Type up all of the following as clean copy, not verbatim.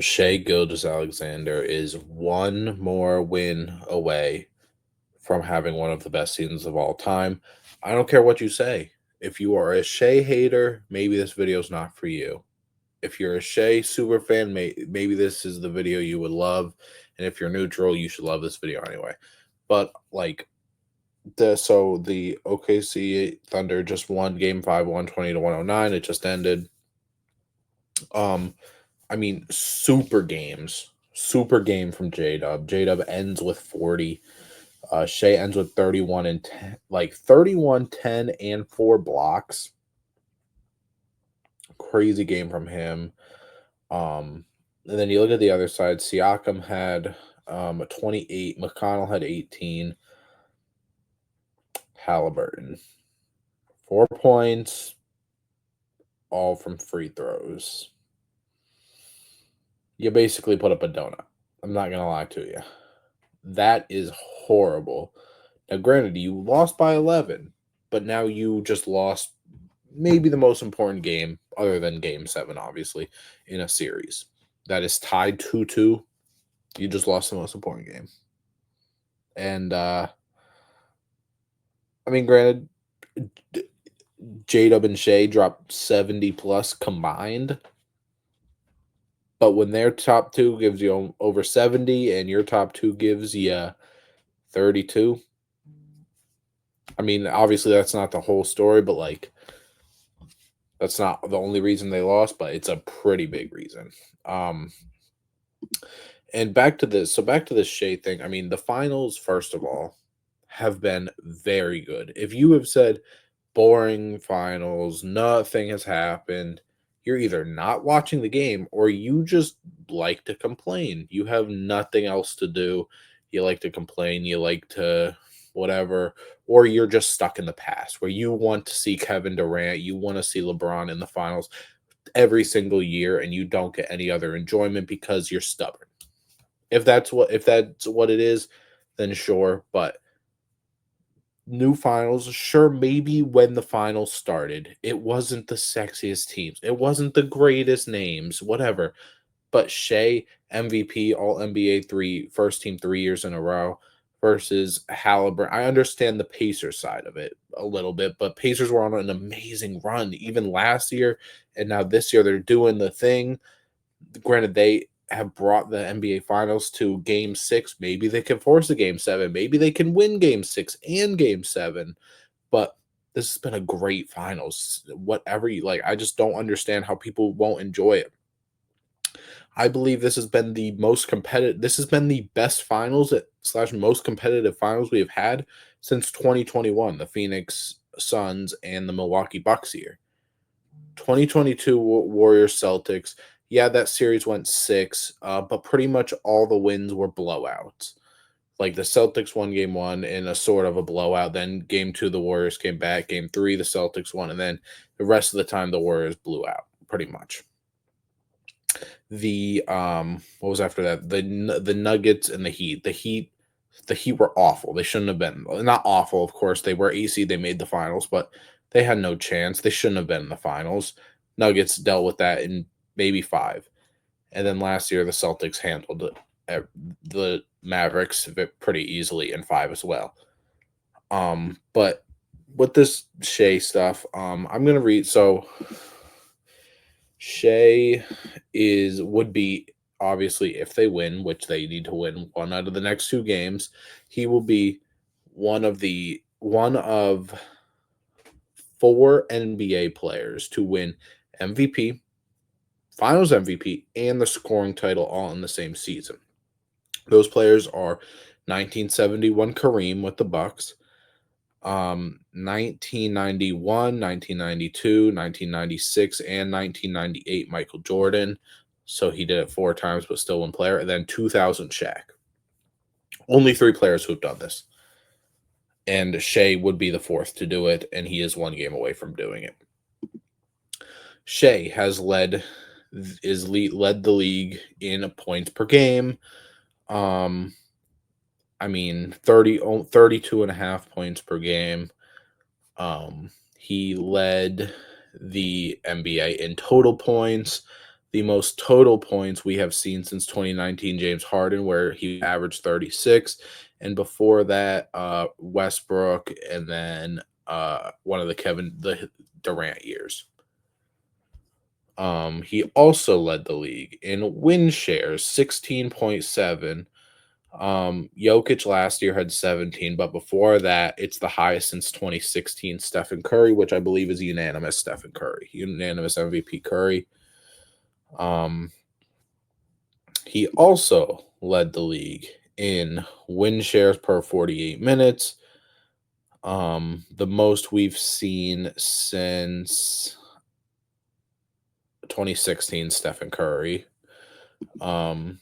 Shea Gilgeous-Alexander is one more win away from having one of the best seasons of all time. I don't care what you say. If you are a Shea hater, maybe this video is not for you. If you're a Shea super fan, maybe this is the video you would love. And if you're neutral, you should love this video anyway. But like the OKC Thunder just won game 5, 120 to 109. It just ended. Um I mean, super game from J Dub. J Dub ends with 40. Shea ends with 31 and 10, like 31, 10, and 4 blocks. Crazy game from him. And then you look at the other side. Siakam had 28. McConnell had 18. Halliburton 4 points, all from free throws. You basically put up a donut. I'm not gonna lie to you. That is horrible. Now, granted, you lost by 11, but now you just lost maybe the most important game, other than Game 7, obviously, in a series. That is tied 2-2. You just lost the most important game. And, I mean, granted, J-Dub and Shea dropped 70 plus combined. But when their top two gives you over 70 and your top two gives you 32, I mean, obviously that's not the whole story, but like that's not the only reason they lost, but it's a pretty big reason. And back to this, so back to this Shea thing. I mean, the finals, first of all, have been very good. If you have said boring finals, nothing has happened, you're either not watching the game or you just like to complain. You have nothing else to do. You like to complain, you like to whatever, or you're just stuck in the past where you want to see Kevin Durant, you want to see LeBron in the finals every single year and you don't get any other enjoyment because you're stubborn. If that's what it is, then sure, but new finals, sure, maybe when the finals started, it wasn't the sexiest teams. It wasn't the greatest names, whatever. But Shea, MVP, all NBA three, first team 3 years in a row versus Halliburton. I understand the Pacers side of it a little bit, but Pacers were on an amazing run even last year. And now this year they're doing the thing. Granted, they have brought the NBA Finals to Game 6. Maybe they can force a Game 7. Maybe they can win Game 6 and Game 7. But this has been a great finals. Whatever you like, I just don't understand how people won't enjoy it. I believe this has been the most competitive. This has been the best finals slash most competitive finals we have had since 2021. The Phoenix Suns and the Milwaukee Bucks year. 2022 Warriors Celtics. Yeah, that series went 6, but pretty much all the wins were blowouts. Like the Celtics won game 1 in a sort of a blowout. Then game 2, the Warriors came back. Game 3, the Celtics won, and then the rest of the time the Warriors blew out pretty much. The what was after that? The Nuggets and the Heat. The Heat were awful. They shouldn't have been. Not awful, of course. They were AC. They made the finals, but they had no chance. They shouldn't have been in the finals. Nuggets dealt with that in maybe 5. And then last year, the Celtics handled the Mavericks pretty easily in 5 as well. But with this Shea stuff, I'm gonna read. So Shea would be obviously if they win, which they need to win one out of the next 2 games, he will be one of 4 NBA players to win MVP, Finals MVP, and the scoring title all in the same season. Those players are 1971 Kareem with the Bucks, 1991, 1992, 1996, and 1998 Michael Jordan. So he did it 4 times, but still one player. And then 2000 Shaq. Only 3 players who've done this. And Shea would be the 4th to do it, and he is 1 game away from doing it. Shea has led the league in points per game. I mean, 32 and a half points per game. He led the NBA in total points, The most total points we have seen since 2019, James Harden, where he averaged 36. And before that, Westbrook, and then one of the Durant years. He also led the league in win shares, 16.7. Jokic last year had 17, but before that, it's the highest since 2016. Stephen Curry, which I believe is unanimous. Stephen Curry, unanimous MVP Curry. Um, he also led the league in win shares per 48 minutes. The most we've seen since 2016, Stephen Curry. Um,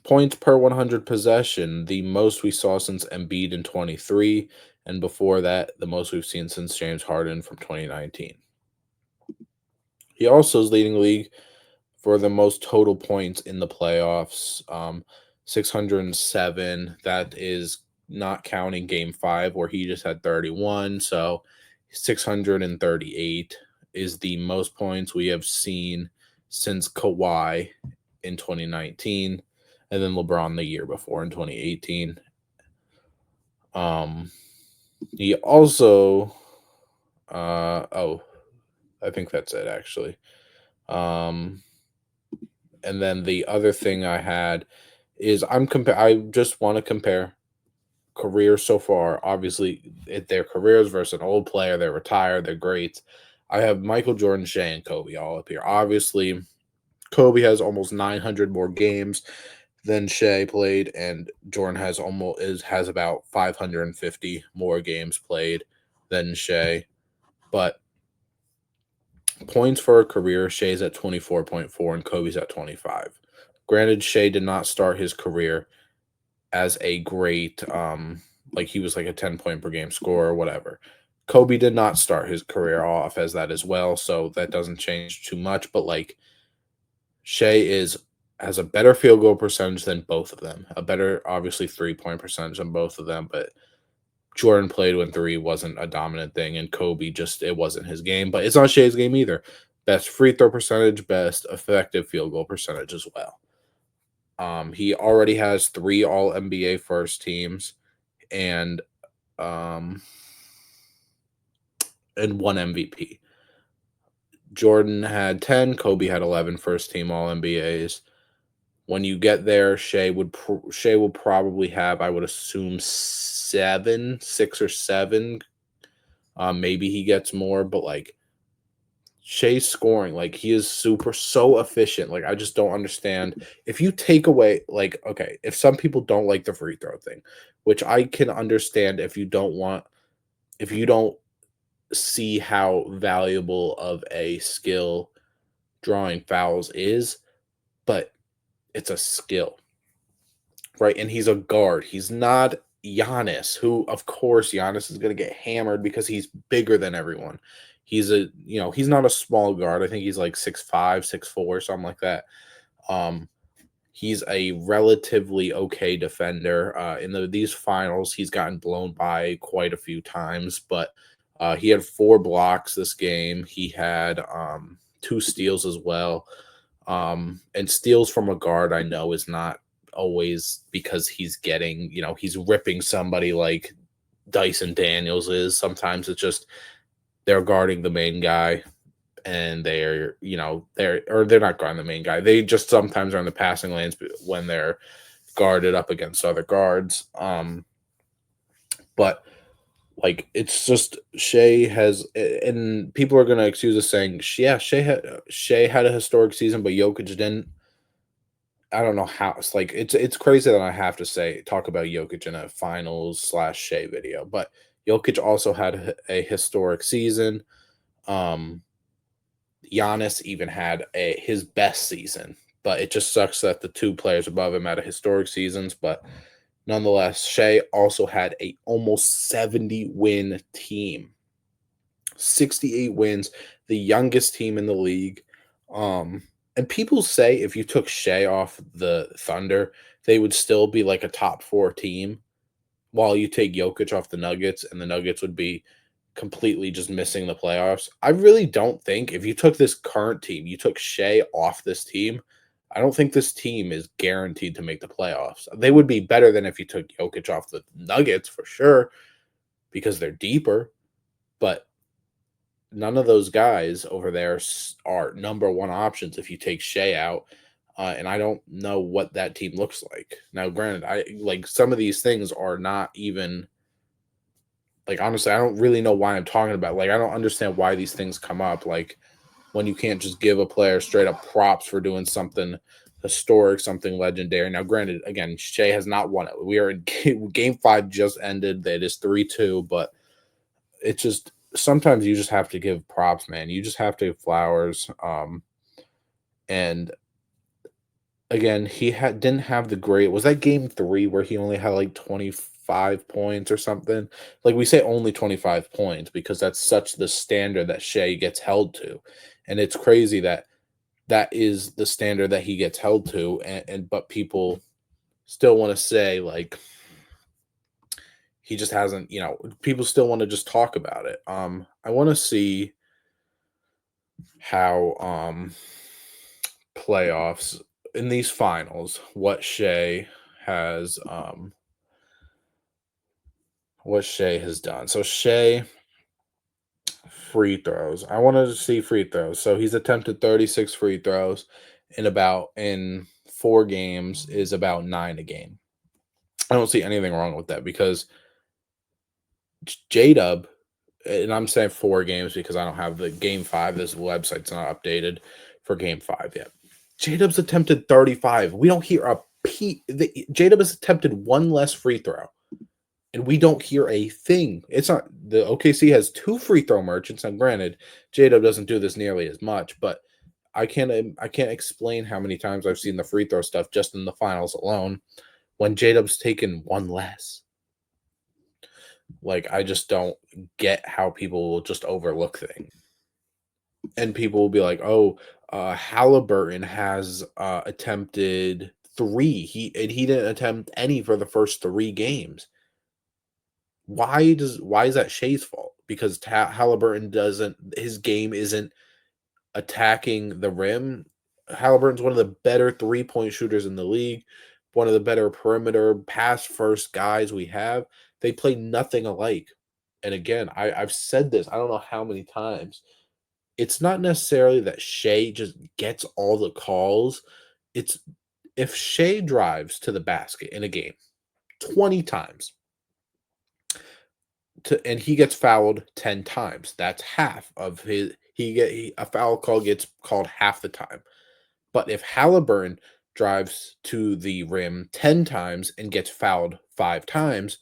Points per 100 possession, the most we saw since Embiid in 23, and before that, the most we've seen since James Harden from 2019. He also is leading the league for the most total points in the playoffs, 607. That is not counting game 5 where he just had 31, so 638 is the most points we have seen since Kawhi in 2019, and then LeBron the year before in 2018. He also I think that's it actually. And then the other thing I had is I just want to compare careers so far. Obviously, their careers versus an old player. They're retired. They're great. I have Michael Jordan, Shea, and Kobe all up here. Obviously, Kobe has almost 900 more games than Shea played, and Jordan has about 550 more games played than Shea. But points for a career, Shea's at 24.4 and Kobe's at 25. Granted, Shea did not start his career as a great like he was like a 10-point per game scorer or whatever. Kobe did not start his career off as that as well, so that doesn't change too much, but like Shea has a better field goal percentage than both of them. A better obviously 3-point percentage than both of them, but Jordan played when 3 wasn't a dominant thing, and Kobe just it wasn't his game, but it's not Shea's game either. Best free throw percentage, best effective field goal percentage as well. He already has 3 All NBA first teams and um and 1 MVP. Jordan had 10, Kobe had 11 first team All NBAs. When you get there, Shea will probably have, I would assume, 7, 6 or 7. Maybe he gets more, but like Shea's scoring, like he is so efficient. Like I just don't understand. If you take away, like, okay, if some people don't like the free throw thing, which I can understand if you don't see how valuable of a skill drawing fouls is, but it's a skill, right? And he's a guard. He's not Giannis, who, of course, Giannis is going to get hammered because he's bigger than everyone. He's not a small guard. I think he's like 6'5", 6'4", something like that. Um, he's a relatively okay defender. In these finals, he's gotten blown by quite a few times, but he had 4 blocks this game. He had 2 steals as well. And steals from a guard, I know, is not always because he's ripping somebody like Dyson Daniels is. Sometimes it's just they're guarding the main guy and they're not guarding the main guy. They just sometimes are in the passing lanes when they're guarded up against other guards. But like it's just Shea has, and people are gonna accuse us saying, yeah, Shea had a historic season, but Jokic didn't. I don't know how. It's crazy that I have to talk about Jokic in a finals / Shea video, but Jokic also had a historic season. Um, Giannis even had his best season, but it just sucks that the 2 players above him had a historic seasons. But nonetheless, Shea also had a almost 70 win team, 68 wins, the youngest team in the league. And people say if you took Shea off the Thunder, they would still be like a top 4 team, while you take Jokic off the Nuggets, and the Nuggets would be completely just missing the playoffs. I really don't think if you took this current team, you took Shea off this team, I don't think this team is guaranteed to make the playoffs. They would be better than if you took Jokic off the Nuggets for sure because they're deeper, but none of those guys over there are number one options if you take Shea out. And I don't know what that team looks like. Now, granted, I like some of these things are not even like honestly, I don't really know why I'm talking about. Like, I don't understand why these things come up. Like when you can't just give a player straight up props for doing something historic, something legendary. Now, granted, again, Shea has not won it. We are in game 5 just ended. It is 3-2, but it's just sometimes you just have to give props, man. You just have to give flowers. And again, he didn't have the great. Was that game 3 where he only had like 25 points or something? Like we say only 25 points because that's such the standard that Shea gets held to. And it's crazy that that is the standard that he gets held to and but people still want to say like he just hasn't, people still want to just talk about it. I want to see how playoffs in these finals has what Shea has done. So Shea free throws. I wanted to see free throws. So he's attempted 36 free throws in 4 games is about 9 a game. I don't see anything wrong with that because J-Dub, and I'm saying 4 games because I don't have the game 5. This website's not updated for game 5 yet. J-Dub's attempted 35. We don't hear a J-Dub has attempted one less free throw. And we don't hear a thing. It's not the OKC has 2 free throw merchants. And granted, J-Dub doesn't do this nearly as much, but I can't explain how many times I've seen the free throw stuff just in the finals alone when J-Dub's taken one less. Like I just don't get how people will just overlook things. And people will be like, "Oh, Halliburton has attempted 3. He didn't attempt any for the first 3 games." Why is that Shea's fault? Because Halliburton doesn't his game isn't attacking the rim. Halliburton's one of the better 3-point shooters in the league, one of the better perimeter pass first guys we have. They play nothing alike. And again, I've said this, I don't know how many times. It's not necessarily that Shea just gets all the calls. It's if Shea drives to the basket in a game 20 times, and he gets fouled 10 times. That's half of his a foul call gets called half the time. But if Halliburton drives to the rim 10 times and gets fouled 5 times,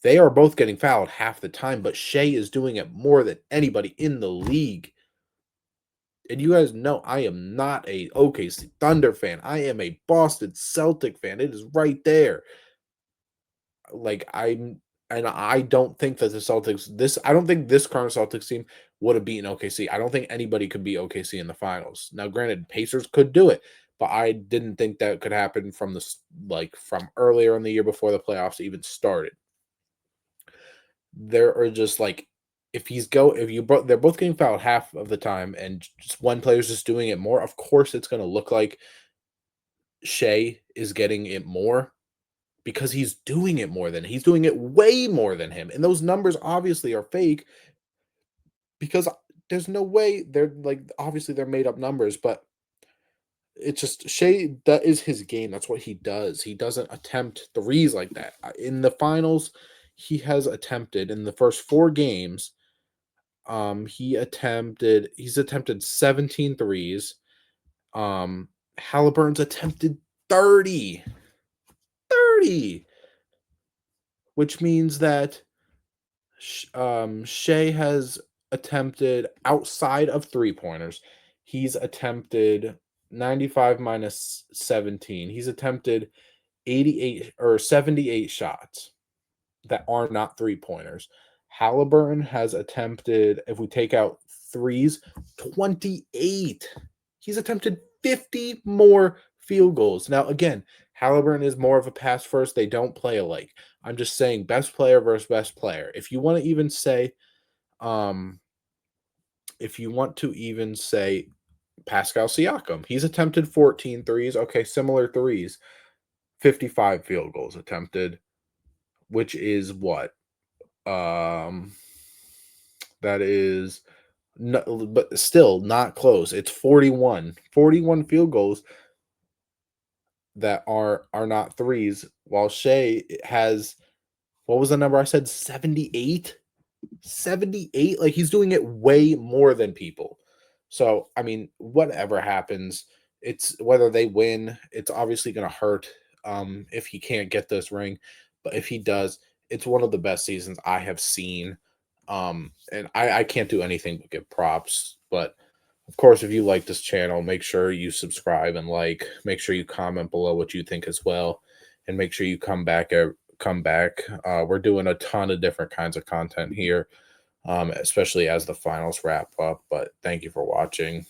they are both getting fouled half the time, but Shea is doing it more than anybody in the league. And you guys know I am not a OKC Thunder fan. I am a Boston Celtic fan. It is right there. Like I don't think that the Celtics I don't think this current Celtics team would have beaten OKC. I don't think anybody could beat OKC in the finals. Now, granted, Pacers could do it, but I didn't think that could happen from from earlier in the year before the playoffs even started. There are just like they're both getting fouled half of the time and just one player's just doing it more. Of course, it's going to look like Shea is getting it more because he's doing it more than he's doing it way more than him. And those numbers obviously are fake because there's no way they're like obviously they're made up numbers, but it's just Shea, that is his game. That's what he does. He doesn't attempt threes like that. In the finals, he has attempted in the first 4 games, he's attempted 17 threes. Halliburton's attempted 30. 30, which means that Shea has attempted outside of 3-pointers. He's attempted 95 minus 17. He's attempted 88 or 78 shots that are not 3-pointers. Halliburton has attempted, if we take out threes, 28. He's attempted 50 more field goals. Now, again, Halliburton is more of a pass first. They don't play alike. I'm just saying best player versus best player. If you want to even say Um, if you want to even say Pascal Siakam, he's attempted 14 threes. Okay, similar threes. 55 field goals attempted, which is what? Um, that is no, but still not close. It's 41. 41 field goals that are not threes, while Shea has what was the number I said? 78? 78? Like he's doing it way more than people. So, I mean, whatever happens, it's whether they win, it's obviously going to hurt if he can't get this ring, but if he does, it's one of the best seasons I have seen. And I can't do anything but give props, but of course, if you like this channel, make sure you subscribe and like. Make sure you comment below what you think as well, and make sure you come back. Come back. We're doing a ton of different kinds of content here, especially as the finals wrap up. But thank you for watching.